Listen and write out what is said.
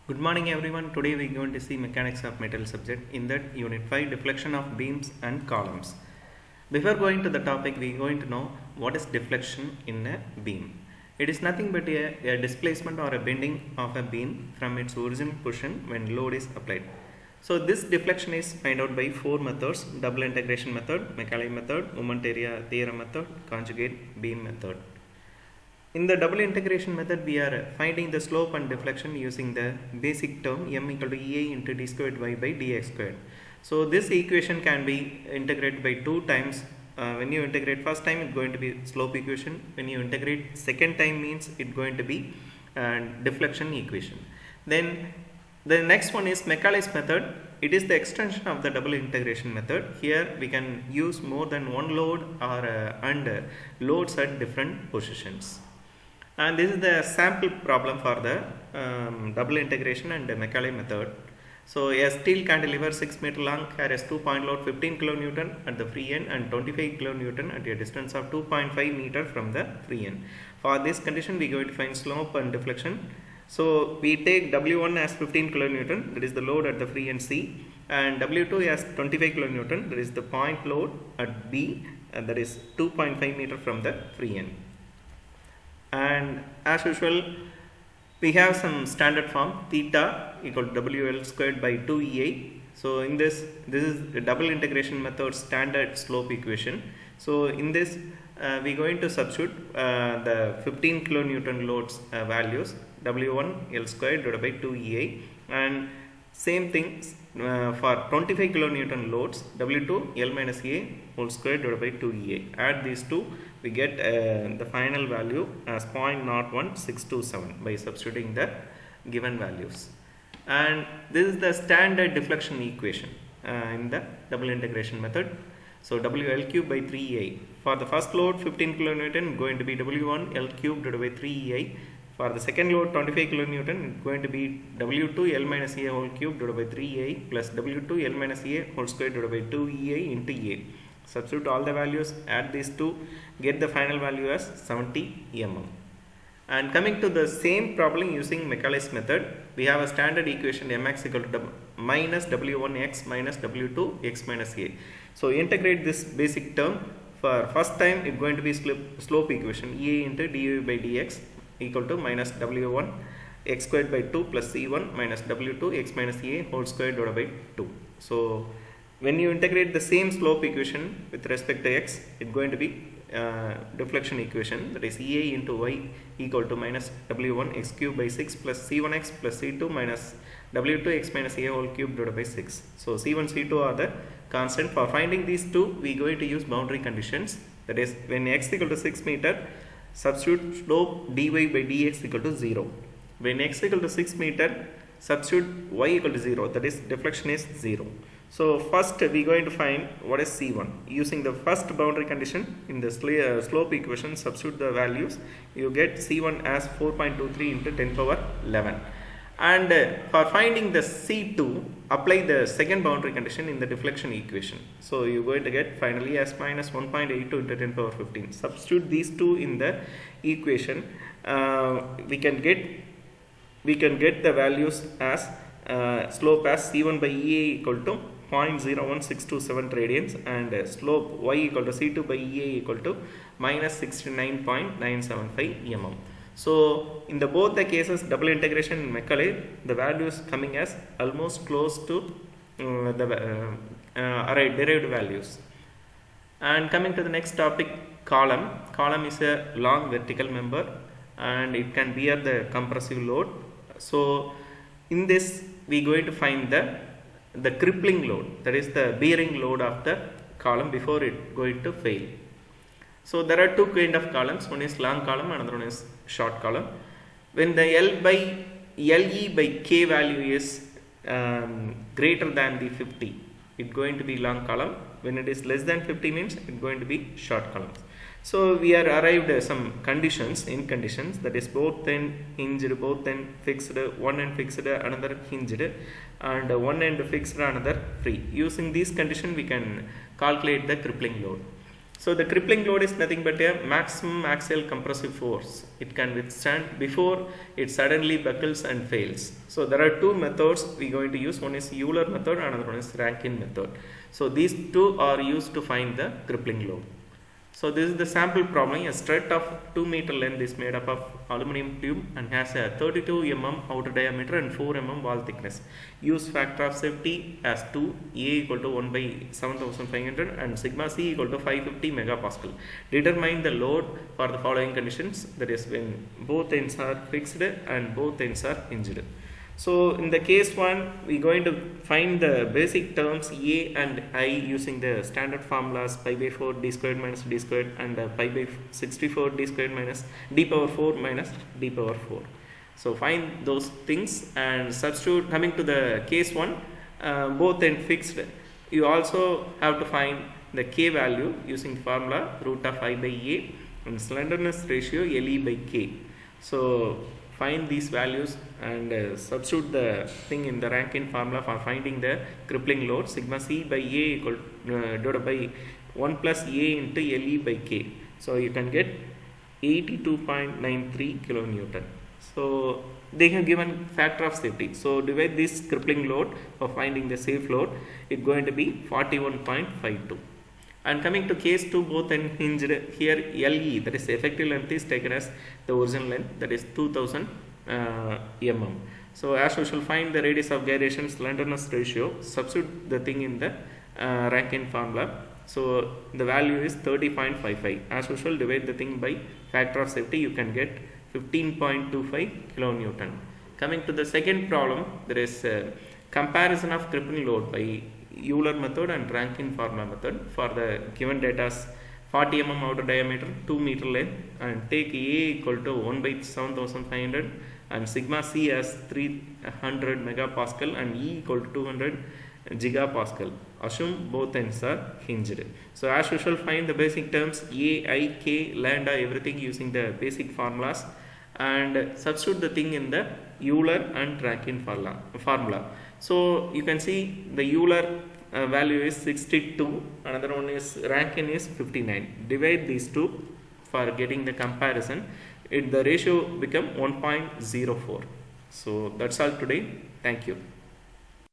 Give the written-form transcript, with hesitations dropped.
Good morning everyone. Today we are going to see mechanics of metal subject, in that unit 5 deflection of beams and columns. Before going to the topic, we are going to know what is deflection in a beam. It is nothing but a displacement or a bending of a beam from its original position when load is applied. So this deflection is found out by four methods: double integration method, Macaulay method, moment area theorem method, conjugate beam method. In the double integration method, we are finding the slope and deflection using the basic term m equal to Ea into d squared y by dx squared. So this equation can be integrated by two times. When you integrate first time, it's going to be slope equation. When you integrate second time, means it's going to be deflection equation. Then the next one is Macaulay's method. It is the extension of the double integration method. Here we can use more than one load or and loads at different positions. And this is the sample problem for the double integration and Macaulay method. So a steel cantilever 6 meter long carries 2 point load 15 kN at the free end and 25 kN at a distance of 2.5 meter from the free end. For this condition, we are going to find slope and deflection. So we take W1 as 15 kN, that is the load at the free end C, and W2 as 25 kN, that is the point load at B, and that is 2.5 meter from the free end. And as usual, we have some standard form: theta equal to WL squared by 2EA. So in this is the double integration method standard slope equation. So in this we are going to substitute the 15 kN loads values, W1 L squared divided by 2EA, and same thing for 25 kN loads, W2 L minus A whole square divided by 2EA. Add these two, we get the final value as 0.01627 by substituting the given values. And this is the standard deflection equation in the double integration method. So WL cube by 3EA. For the first load 15 kN, going to be W1 L cube divided by 3EA. For the second load 25 kN, it's going to be W2 L minus A whole cube divided by 3A plus W2 L minus A whole square divided by 2EA into A. Substitute all the values, add these two, get the final value as 70 mm. And coming to the same problem using Macaulay's method, we have a standard equation mx equal to minus W1x minus W2x minus A. So integrate this basic term. For first time, it's going to be slope equation A into dy by dx equal to minus W1 x squared by 2 plus C1 minus W2 x minus A whole squared divided by 2. So when you integrate the same slope equation with respect to x, it's going to be deflection equation, that is Ea into y equal to minus W1 x cube by 6 plus C1x plus C2 minus W2 x minus A whole cube divided by 6. So C1, C2 are the constant. For finding these two, we are going to use boundary conditions, that is when x equal to 6 meter, substitute slope dy by dx equal to 0. When x equal to 6 meter, substitute y equal to 0, that is deflection is 0. So first we are going to find what is C1. Using the first boundary condition in the slope equation, substitute the values, you get C1 as 4.23 into 10 power 11. And for finding the C2, apply the second boundary condition in the deflection equation. So you are going to get finally as minus 1.82 into 10 power 15. Substitute these two in the equation. We can get the values as slope as C1 by Ea equal to 0.01627 radians and slope y equal to C2 by Ea equal to minus 69.975 mm. So in the both the cases, double integration in Macaulay, the values coming as almost close to the derived values. And coming to the next topic, column. Column is a long vertical member and it can bear the compressive load. So in this, we are going to find the crippling load, that is the bearing load of the column before it going to fail. So there are two kind of columns, one is long column, another one is short column. When the LE by K value is greater than the 50, it's going to be long column. When it is less than 50 means it's going to be short columns. So we are arrived at some conditions, that is both end hinged, both end fixed, one end fixed, another hinged, and one end fixed, another free. Using these conditions, we can calculate the crippling load. So the crippling load is nothing but a maximum axial compressive force it can withstand before it suddenly buckles and fails. So there are two methods we are going to use. One is Euler method, another one is Rankine method. So these two are used to find the crippling load. So this is the sample problem. A strut of 2 meter length is made up of aluminum tube and has a 32 mm outer diameter and 4 mm wall thickness. Use factor of safety as 2, A equal to 1 by 7500 and sigma C equal to 550 megapascal. Determine the load for the following conditions, that is when both ends are fixed and both ends are hinged. So in the case 1, we are going to find the basic terms A and I using the standard formulas pi by 4 d squared minus d squared and pi by 64 d squared minus d power 4 minus d power 4. So find those things and substitute. Coming to the case 1, both end fixed. You also have to find the K value using the formula root of I by A and slenderness ratio LE by K. So find these values and substitute the thing in the Rankine formula for finding the crippling load. Sigma C by A equal divided by 1 plus A into LE by K. So you can get 82.93 kilonewton. So they have given factor of safety. So divide this crippling load for finding the safe load. It's going to be 41.52. And coming to case 2, both unhinged, here LE, that is effective length, is taken as the original length, that is 2000 mm. So as usual, find the radius of gyration, slenderness ratio, substitute the thing in the Rankine formula. So the value is 30.55. As usual, divide the thing by factor of safety, you can get 15.25 kilonewton. Coming to the second problem, there is a comparison of crippling load by Euler method and Rankine formula method for the given data 40 mm outer diameter, 2 meter length, and take A equal to 1 by 7500 and sigma C as 300 megapascal and E equal to 200 gigapascal. Assume both ends are hinged. So as usual, find the basic terms A, I, K, lambda, everything using the basic formulas and substitute the thing in the Euler and Rankine formula. So you can see the Euler value is 62, another one is Rankine is 59. Divide these two for getting the comparison. The ratio become 1.04. So that's all today. Thank you.